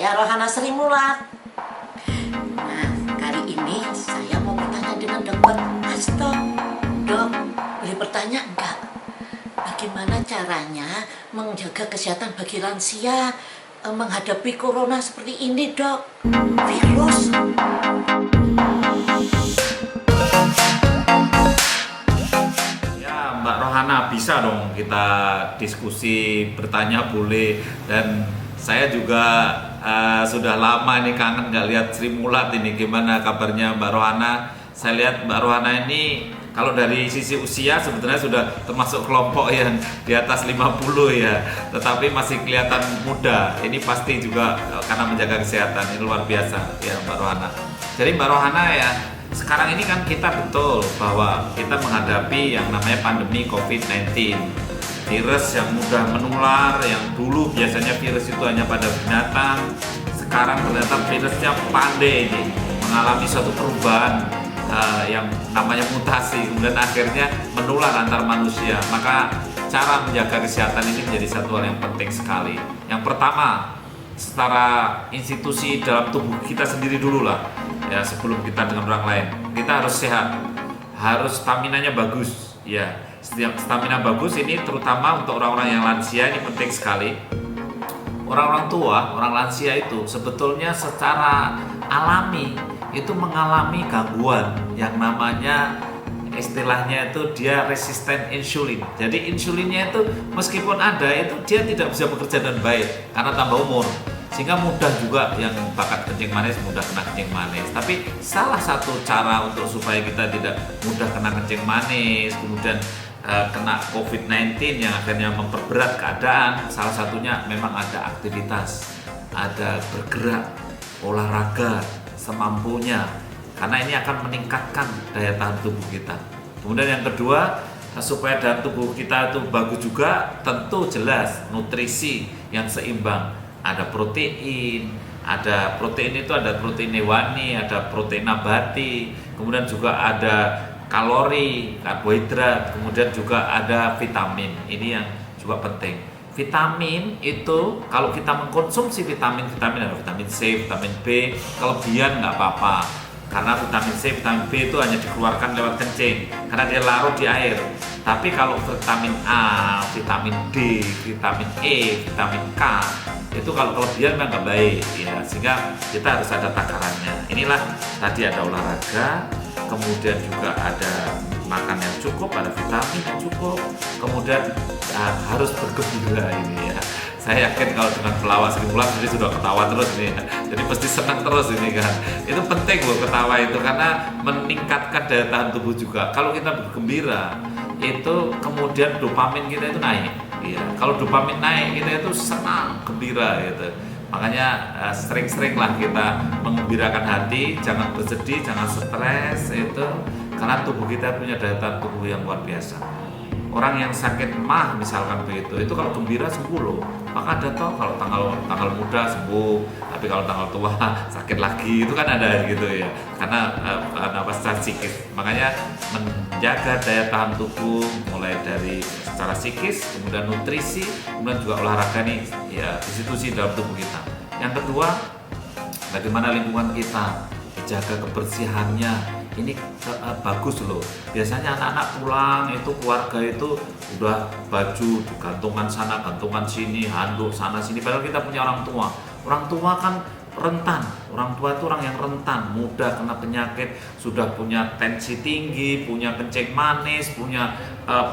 saya Rohana Sri Mulat. Nah, kali ini saya mau bertanya dengan Dokter Hasto. Dok, boleh bertanya enggak? Bagaimana caranya menjaga kesehatan bagi lansia menghadapi corona seperti ini, Dok? Virus. Ya, Mbak Rohana, bisa dong kita diskusi, bertanya boleh. Dan saya juga sudah lama nih kangen nggak lihat Sri Mulat ini. Gimana kabarnya Mbak Rohana? Saya lihat Mbak Rohana ini kalau dari sisi usia sebetulnya sudah termasuk kelompok yang di atas 50 ya, tetapi masih kelihatan muda. Ini pasti juga karena menjaga kesehatan. Ini luar biasa ya Mbak Rohana. Jadi Mbak Rohana ya, sekarang ini kan kita betul bahwa kita menghadapi yang namanya pandemi COVID-19. Virus yang mudah menular, yang dulu biasanya virus itu hanya pada binatang, sekarang ternyata virusnya pandai ini, mengalami suatu perubahan yang namanya mutasi, kemudian akhirnya menular antar manusia. Maka cara menjaga kesehatan ini menjadi satu hal yang penting sekali. Yang pertama, secara institusi dalam tubuh kita sendiri dulu lah ya, sebelum kita dengan orang lain. Kita harus sehat, harus stamina-nya bagus ya. Setiap stamina bagus ini terutama untuk orang-orang yang lansia, ini penting sekali. Orang-orang tua, orang lansia itu sebetulnya secara alami itu mengalami gangguan yang namanya, istilahnya itu dia resisten insulin. Jadi insulinnya itu meskipun ada itu dia tidak bisa bekerja dengan baik karena tambah umur, sehingga mudah juga yang bakat kencing manis mudah kena kencing manis. Tapi salah satu cara untuk supaya kita tidak mudah kena kencing manis, kemudian kena COVID-19 yang akhirnya memperberat keadaan, salah satunya memang ada aktivitas, ada bergerak, olahraga semampunya, karena ini akan meningkatkan daya tahan tubuh kita. Kemudian yang kedua, supaya daya tubuh kita itu bagus juga, tentu jelas nutrisi yang seimbang. Ada protein itu ada protein hewani, ada protein nabati, kemudian juga ada kalori, karbohidrat, kemudian juga ada vitamin. Ini yang juga penting. Vitamin itu kalau kita mengkonsumsi vitamin ada vitamin C, vitamin B, kelebihan nggak apa-apa. Karena vitamin C, vitamin B itu hanya dikeluarkan lewat kencing, karena dia larut di air. Tapi kalau vitamin A, vitamin D, vitamin E, vitamin K, itu kalau kelebihan memang nggak baik ya, sehingga kita harus ada takarannya. Inilah tadi ada olahraga, kemudian juga ada makan yang cukup, ada vitamin yang cukup, kemudian harus bergembira ini ya. Saya yakin kalau dengan pelawak Sri Mulat ini sudah ketawa terus nih ya. Jadi pasti senang terus ini kan. Itu penting loh ketawa itu, karena meningkatkan daya tahan tubuh juga. Kalau kita bergembira itu kemudian dopamin kita itu naik. Iya, kalau dopamin naik kita itu senang, gembira gitu. Makanya sering-seringlah kita mengembirakan hati, jangan bersedih, jangan stres itu, karena tubuh kita punya daya tahan tubuh yang luar biasa. Orang yang sakit mah misalkan begitu, itu kalau gembira sembuh loh. Maka ada toh kalau tanggal muda sembuh, tapi kalau tanggal tua sakit lagi, itu kan ada gitu ya. Karena secara psikis. Makanya menjaga daya tahan tubuh mulai dari secara psikis, kemudian nutrisi, kemudian juga olahraga nih ya, institusi dalam tubuh kita. Yang kedua, bagaimana lingkungan kita, dijaga kebersihannya. Ini bagus loh. Biasanya anak-anak pulang itu, keluarga itu udah baju gantungan sana, gantungan sini, handuk sana sini. Padahal kita punya orang tua. Orang tua kan rentan. Orang tua itu orang yang rentan, mudah kena penyakit, sudah punya tensi tinggi, punya kencing manis, punya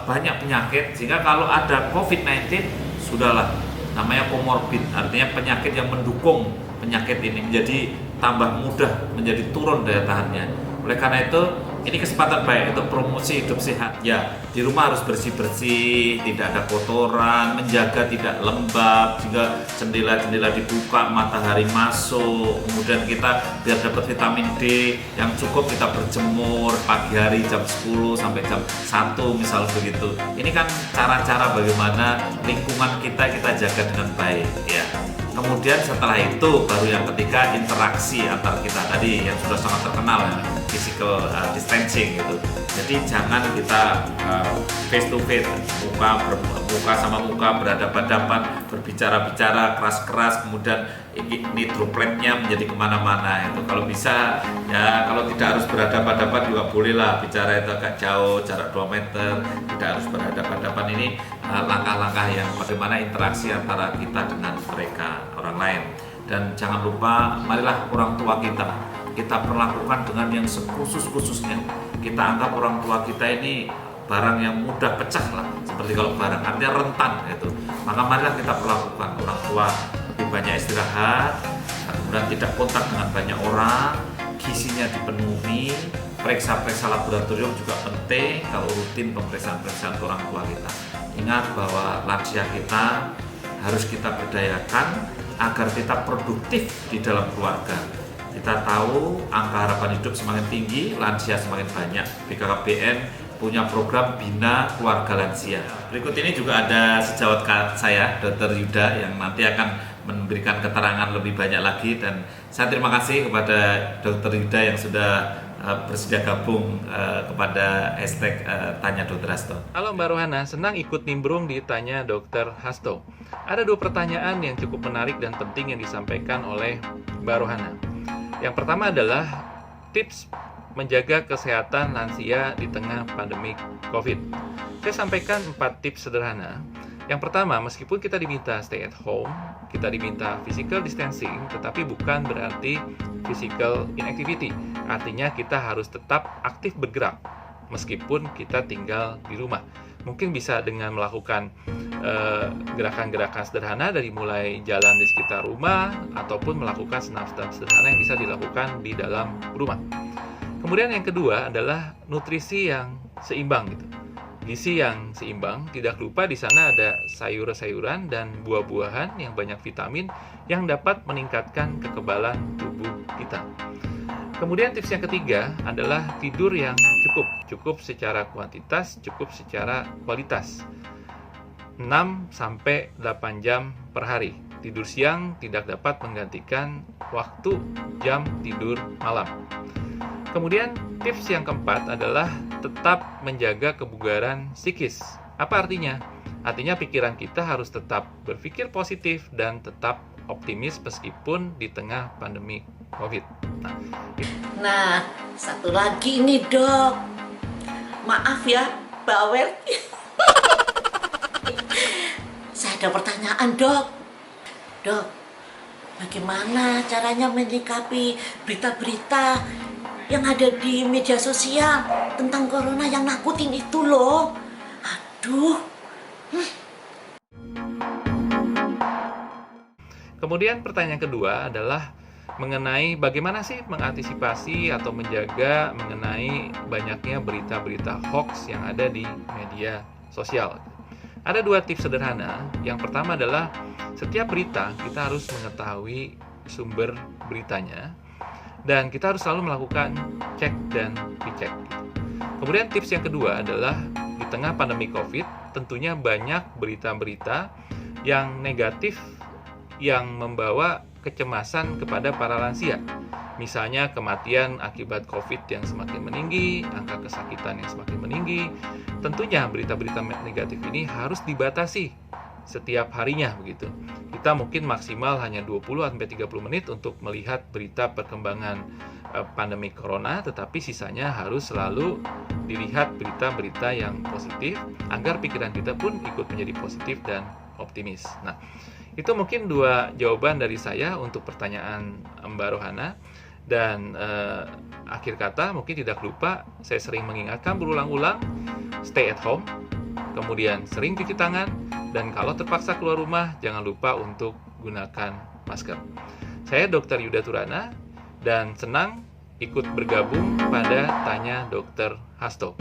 banyak penyakit. Sehingga kalau ada COVID-19, sudahlah, namanya komorbid, artinya penyakit yang mendukung penyakit ini menjadi tambah mudah, menjadi turun daya tahannya. Oleh karena itu, ini kesempatan baik untuk promosi hidup sehat. Ya, di rumah harus bersih-bersih, tidak ada kotoran, menjaga tidak lembab, juga jendela-jendela dibuka, matahari masuk. Kemudian kita biar dapat vitamin D yang cukup, kita berjemur pagi hari jam 10 sampai jam 1 misal begitu. Ini kan cara-cara bagaimana lingkungan kita jaga dengan baik ya. Kemudian setelah itu baru yang ketiga, interaksi antar kita tadi yang sudah sangat terkenal ya. physical distancing gitu. Jadi jangan kita face to face, muka sama muka, berhadapan-hadapan, berbicara-bicara keras-keras, kemudian ini dropletnya menjadi kemana-mana itu. Kalau bisa ya, kalau tidak harus berhadapan-hadapan juga bolehlah bicara itu agak jauh, jarak 2 meter, tidak harus berhadapan-hadapan. Ini langkah-langkah yang bagaimana interaksi antara kita dengan mereka, orang lain. Dan jangan lupa, marilah orang tua kita perlakukan dengan yang sekhusus-khususnya. Kita anggap orang tua kita ini barang yang mudah pecah lah, seperti kalau barang artinya rentan gitu. Maka marilah kita perlakukan orang tua lebih banyak istirahat, kemudian tidak kontak dengan banyak orang, gizinya dipenuhi, periksa-periksa laboratorium juga penting kalau rutin pemeriksaan-pemeriksaan orang tua kita. Ingat bahwa lansia kita harus kita berdayakan agar kita produktif di dalam keluarga. Kita tahu angka harapan hidup semakin tinggi, lansia semakin banyak. BKKBN punya program Bina Keluarga Lansia. Berikut ini juga ada sejawat saya, Dr. Yuda, yang nanti akan memberikan keterangan lebih banyak lagi. Dan saya terima kasih kepada Dr. Yuda yang sudah bersedia gabung kepada hashtag Tanya Dr. Hasto. Halo Mbak Rohana, senang ikut nimbrung di Tanya Dr. Hasto. Ada 2 pertanyaan yang cukup menarik dan penting yang disampaikan oleh Mbak Rohana. Yang pertama adalah tips menjaga kesehatan lansia di tengah pandemi COVID. Saya sampaikan 4 tips sederhana. Yang pertama, meskipun kita diminta stay at home, kita diminta physical distancing, tetapi bukan berarti physical inactivity. Artinya kita harus tetap aktif bergerak meskipun kita tinggal di rumah. Mungkin bisa dengan melakukan gerakan-gerakan sederhana dari mulai jalan di sekitar rumah ataupun melakukan senam-senam sederhana yang bisa dilakukan di dalam rumah. Kemudian yang kedua adalah nutrisi yang seimbang gitu. Gizi yang seimbang, tidak lupa di sana ada sayur-sayuran dan buah-buahan yang banyak vitamin yang dapat meningkatkan kekebalan tubuh kita. Kemudian tips yang ketiga adalah tidur yang cukup secara kuantitas, cukup secara kualitas. 6-8 jam per hari. Tidur siang tidak dapat menggantikan waktu jam tidur malam. Kemudian tips yang keempat adalah tetap menjaga kebugaran psikis. Apa artinya? Artinya pikiran kita harus tetap berpikir positif dan tetap optimis meskipun di tengah pandemi COVID. Nah, satu lagi nih dok. Maaf ya, bawel. Saya ada pertanyaan dok. Dok, bagaimana caranya menyikapi berita-berita yang ada di media sosial tentang corona yang nakutin itu loh? Aduh. Kemudian pertanyaan kedua adalah mengenai bagaimana sih mengantisipasi atau menjaga mengenai banyaknya berita-berita hoax yang ada di media sosial. Ada 2 tips sederhana. Yang pertama adalah setiap berita kita harus mengetahui sumber beritanya dan kita harus selalu melakukan cek dan recheck. Kemudian tips yang kedua adalah di tengah pandemi COVID tentunya banyak berita-berita yang negatif yang membawa kecemasan kepada para lansia. Misalnya kematian akibat COVID yang semakin meninggi, angka kesakitan yang semakin meninggi. Tentunya berita-berita negatif ini harus dibatasi setiap harinya begitu. Kita mungkin maksimal hanya 20-30 menit untuk melihat berita perkembangan pandemi corona, tetapi sisanya harus selalu dilihat berita-berita yang positif agar pikiran kita pun ikut menjadi positif dan optimis. Nah, itu mungkin 2 jawaban dari saya untuk pertanyaan Mbak Rohana. Dan akhir kata mungkin tidak lupa saya sering mengingatkan berulang-ulang stay at home, kemudian sering cuci tangan, dan kalau terpaksa keluar rumah jangan lupa untuk gunakan masker. Saya Dr. Yuda Turana dan senang ikut bergabung pada Tanya Dr. Hasto.